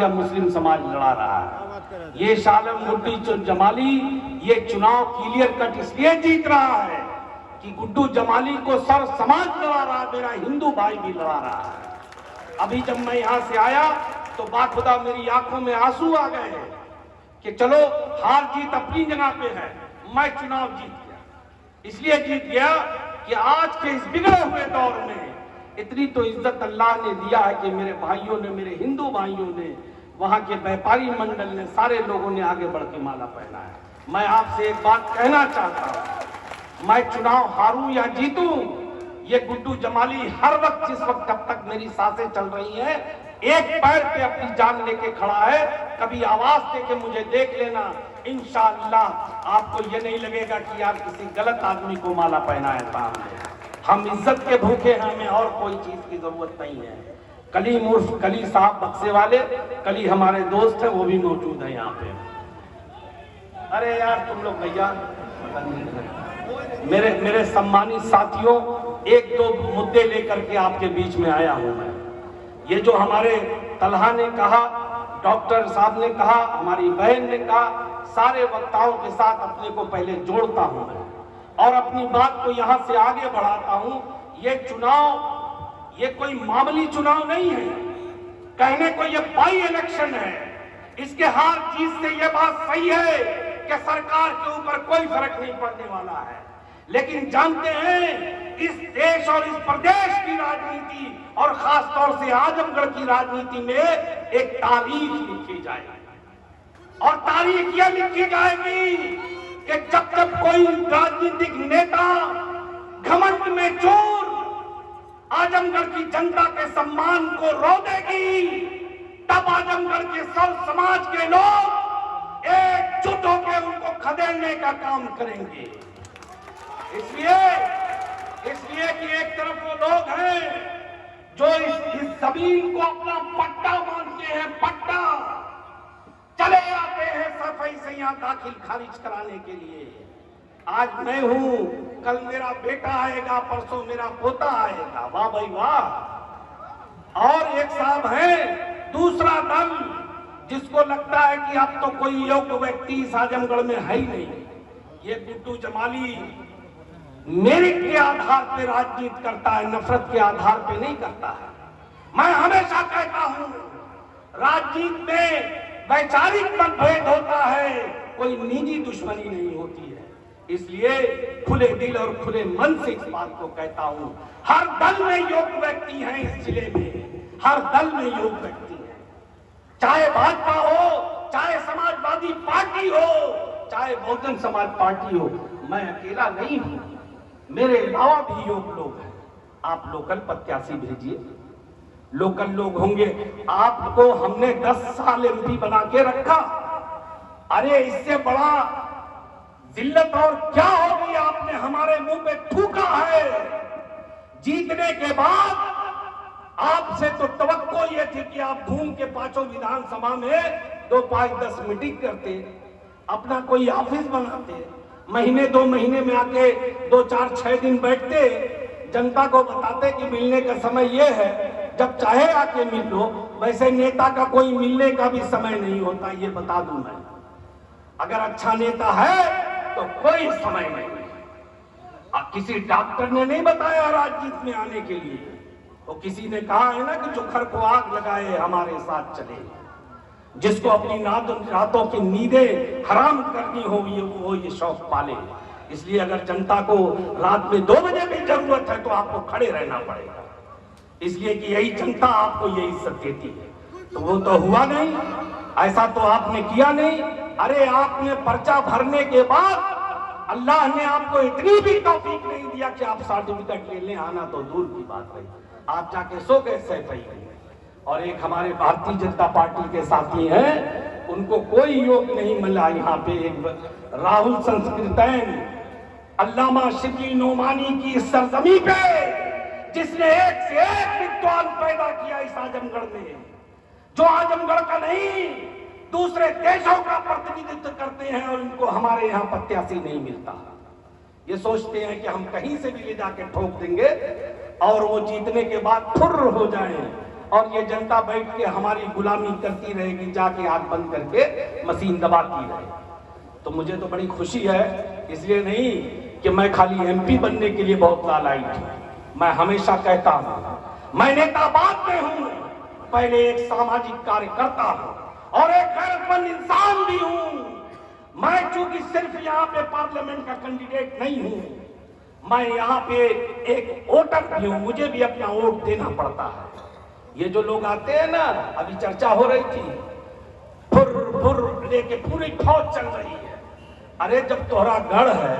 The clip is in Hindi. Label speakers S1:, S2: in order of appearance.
S1: या मुस्लिम समाज लड़ा रहा है। ये शालम गुड्डू जमाली ये चुनाव क्लियर कट इसलिए जीत रहा है कि गुड्डू जमाली को सर समाज लड़ा रहा है, मेरा हिंदू भाई भी लड़ा रहा है। अभी जब मैं यहाँ से आया तो बाखुदा मेरी आंखों में आंसू आ गए हैं कि चलो हार जीत अपनी जगह पे है, मैं चुनाव जीत गया। इसलिए जीत गया कि आज के इस बिगड़े हुए दौर में इतनी तो इज्जत अल्लाह ने दिया है कि मेरे भाइयों ने, मेरे हिंदू भाइयों ने, वहां के व्यापारी मंडल ने, सारे लोगों ने आगे बढ़ के माला पहना है। मैं आपसे एक बात कहना चाहता हूं, मैं चुनाव हारूं या जीतूं, ये गुड्डू जमाली हर वक्त, जिस वक्त जब तक मेरी सांसें चल रही हैं, एक पैर पे अपनी जान लेके खड़ा है। कभी आवाज दे के मुझे देख लेना, इंशाअल्लाह आपको ये नहीं लगेगा कि यार किसी गलत आदमी को माला पहना है सामने। हम इज्जत के भूखे हैं, हमें और कोई चीज की जरूरत नहीं है। कलीम उर्फ कली साहब बक्से वाले, कली हमारे दोस्त हैं, वो भी मौजूद है यहाँ पे। अरे यार तुम लोग भैया, मेरे सम्मानित साथियों, एक दो मुद्दे लेकर के आपके बीच में आया हूं मैं। ये जो हमारे तलहा ने कहा, डॉक्टर साहब ने कहा, हमारी बहन ने कहा, सारे वक्ताओं के साथ अपने को पहले जोड़ता हूं मैं और अपनी बात को यहां से आगे बढ़ाता हूं। ये चुनाव ये कोई मामूली चुनाव नहीं है, कहने को ये बाई इलेक्शन है। इसके हार जीत से ये बात सही है कि सरकार के ऊपर कोई फर्क नहीं पड़ने वाला है, लेकिन जानते हैं इस देश और इस प्रदेश की राजनीति और खास तौर से आजमगढ़ की राजनीति में एक तारीख लिखी जाएगी। और तारीख यह लिखी जाएगी कि जब तक कोई राजनीतिक नेता घमंड में चोर आजमगढ़ की जनता के सम्मान को रो देगी, तब आजमगढ़ के सब समाज के लोग एकजुट होकर उनको खदेड़ने का काम करेंगे। इसलिए कि एक तरफ वो लोग हैं जो इस जमीन को अपना पट्टा मानते हैं, पट्टा, चले आते हैं सफाई से यहाँ दाखिल खारिज कराने के लिए। आज मैं हूं, कल मेरा बेटा आएगा, परसों मेरा पोता आएगा, वाह भाई वाह। और एक साहब है दूसरा दल जिसको लगता है कि अब तो कोई योग्य व्यक्ति इस आजमगढ़ में है ही नहीं। ये गुड्डू जमाली मेरिट के आधार पे राजनीति करता है, नफरत के आधार पे नहीं करता है। मैं हमेशा कहता हूं राजनीति में वैचारिक मतभेद होता है, कोई निजी दुश्मनी नहीं होती है। इसलिए खुले दिल और खुले मन से इस बात को कहता हूं, हर दल में योग्य व्यक्ति हैं इस जिले में, हर दल में योग्य व्यक्ति हैं, चाहे भाजपा हो, चाहे समाजवादी पार्टी हो, चाहे बहुजन समाज पार्टी हो। मैं अकेला नहीं हूं, मेरे अलावा भी योग्य लोग हैं। आप लोकल प्रत्याशी भेजिए, लोकल लोग होंगे। आपको हमने 10 साल एमपी बना के रखा, अरे इससे बड़ा जिल्लत और क्या होगी। आपने हमारे मुंह पे थूका है। जीतने के बाद आपसे तो तवक्को ये थी कि आप घूम के पांचों विधानसभा में 2, 5, 10 मीटिंग करते, अपना कोई ऑफिस बनाते, महीने 2 महीने में आके 2, 4, 6 दिन बैठते, जनता को बताते कि मिलने का समय ये है, जब चाहे आके मिल लो। वैसे नेता का कोई मिलने का भी समय नहीं होता, ये बता दूं मैं। अगर अच्छा नेता है तो कोई समय नहीं। किसी डॉक्टर ने नहीं बताया राजनीति में आने के लिए, तो किसी ने कहा है ना कि जो घर को आग लगाए हमारे साथ चले। जिसको अपनी रातों की नींदें हराम करनी हो वो ये शौक पाले। इसलिए अगर जनता को रात में 2 बजे भी जरूरत है तो आपको खड़े रहना पड़ेगा, इसलिए कि यही जनता आपको ये इज्जत देती है। तो वो तो हुआ नहीं, ऐसा तो आपने किया नहीं। अरे आपने पर्चा भरने के बाद अल्लाह ने आपको इतनी भी तौफीक नहीं दिया कि आप सर्टिफिकेट लेने आना तो दूर की बात रही, आप जाके सो गए सही। और एक हमारे भारतीय जनता पार्टी के साथी हैं, उनको कोई योग नहीं मिला यहाँ पे। राहुल संस्कृतैन अल्लामा शिबली नोमानी की इस सरजमी पे, जिसने एक से एक विद्वान पैदा किया इस आजमगढ़ में, जो आजमगढ़ का नहीं दूसरे देशों का प्रतिनिधित्व करते हैं, और इनको हमारे यहाँ प्रत्याशी नहीं मिलता। ये सोचते हैं कि हम कहीं से भी ले जाके ठोक देंगे और वो जीतने के बाद फुर्र हो जाए। और ये जनता बैठ के हमारी गुलामी करती रहेगी, जाके आंख बंद करके मशीन दबाती रहे। तो मुझे तो बड़ी खुशी है, इसलिए नहीं कि मैं खाली एमपी बनने के लिए बहुत लालायित हूं। मैं हमेशा कहता हूं मैं नेता बाद में हूं, पहले एक सामाजिक कार्यकर्ता हूं और एक गैरतमंद इंसान भी हूं। मैं चूंकि सिर्फ यहाँ पे पार्लियामेंट का कैंडिडेट नहीं हूं, मैं यहाँ पे एक वोटर भी हूं, मुझे भी अपना वोट देना पड़ता है। ये जो लोग आते हैं ना, अभी चर्चा हो रही थी, फुर फुर लेके पूरी फौज चल रही है। अरे जब तोहरा गढ़ है